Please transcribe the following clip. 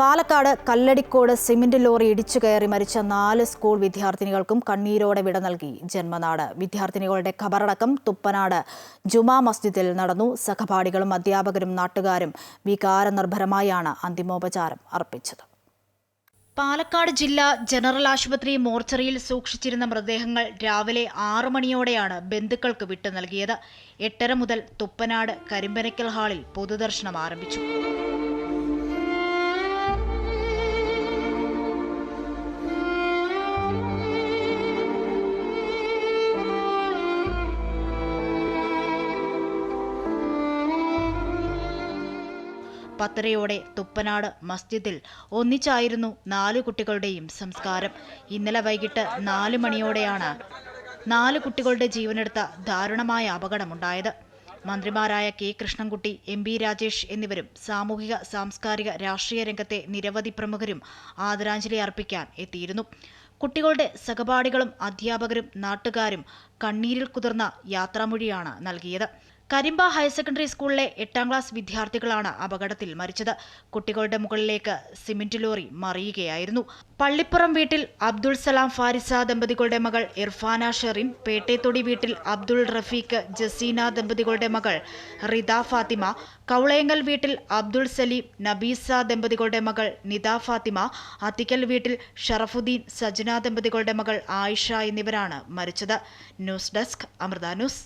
Palakkad Kalladikode cement lorry ഇടിച്ചു കയറി മരിച്ച 4 സ്കൂൾ വിദ്യാർത്ഥിനികൾക്കും കണ്ണീരോടെ വിട നൽകി ജന്മനാട്. വിദ്യാർത്ഥിനികളുടെ ഖബറടക്കം തുപ്പനാട് ജുമാ മസ്ജിദിൽ നടന്നു. സഹപാഠികളും അധ്യാപകരും നാട്ടുകാരും വികാരനിർഭരമായാണ് അന്തിമോപചാരം അർപ്പിച്ചത്. പാലക്കാട് ജില്ലാ ജനറൽ ആശുപത്രി മോർച്ചറിയിൽ സൂക്ഷിച്ചിരുന്ന മൃതദേഹങ്ങൾ രാവിലെ 6 മണിയോടെയാണ് ബന്ധുക്കൾക്ക് വിട്ടു നൽകിയത്. 8:30 മുതൽ തുപ്പനാട് കരിമ്പനക്കൽ ഹാളിൽ പൊതുദർശനം ആരംഭിച്ചു. പത്തരയോടെ തുപ്പനാട് മസ്ജിദിൽ ഒന്നിച്ചായിരുന്നു 4 കുട്ടികളുടെയും സംസ്കാരം. ഇന്നലെ വൈകിട്ട് 4 മണിയോടെയാണ് 4 കുട്ടികളുടെ ജീവനെടുത്ത ദാരുണമായ അപകടമുണ്ടായത്. മന്ത്രിമാരായ K Krishnankutty, M P Rajesh എന്നിവരും സാമൂഹിക സാംസ്കാരിക രാഷ്ട്രീയ രംഗത്തെ നിരവധി പ്രമുഖരും ആദരാഞ്ജലി അർപ്പിക്കാൻ എത്തിയിരുന്നു. കുട്ടികളുടെ സഹപാഠികളും അധ്യാപകരും നാട്ടുകാരും കണ്ണീരിൽ കുതിർന്ന യാത്രാമൊഴിയാണ് നൽകിയത്. കരിമ്പ ഹയർ സെക്കൻഡറി സ്കൂളിലെ 8ാം ക്ലാസ് വിദ്യാർത്ഥികളാണ് അപകടത്തിൽ മരിച്ചത്. കുട്ടികളുടെ മുകളിലേക്ക് സിമന്റ് ലോറി മറിയുകയായിരുന്നു. പള്ളിപ്പുറം വീട്ടിൽ അബ്ദുൾ സലാം ഫാരിസ ദമ്പതികളുടെ മകൾ ഇർഫാന ഷെറിൻ, പേട്ടേത്തൊടി വീട്ടിൽ അബ്ദുൾ റഫീഖ് ജസീന ദമ്പതികളുടെ മകൾ റിദ ഫാത്തിമ, കൗളയങ്കൽ വീട്ടിൽ അബ്ദുൾ സലീം നബീസ ദമ്പതികളുടെ മകൾ നിദ ഫാത്തിമ, അത്തിക്കൽ വീട്ടിൽ ഷറഫുദ്ദീൻ സജന ദമ്പതികളുടെ മകൾ ആയിഷ എന്നിവരാണ് മരിച്ചത്. News desk Amrita news.